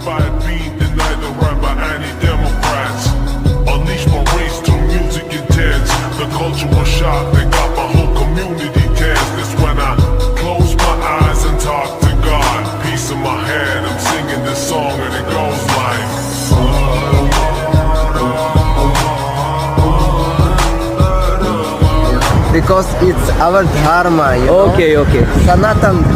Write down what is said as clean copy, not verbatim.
by a beat, denied the right by anti-democrats. Unleash my race to music intense. The culture was shocked, they got my whole community tense. That's when I close my eyes and talk to God. Peace in my head, I'm singing this song and it goes like Because it's our dharma, you know? Okay, okay. Sanatan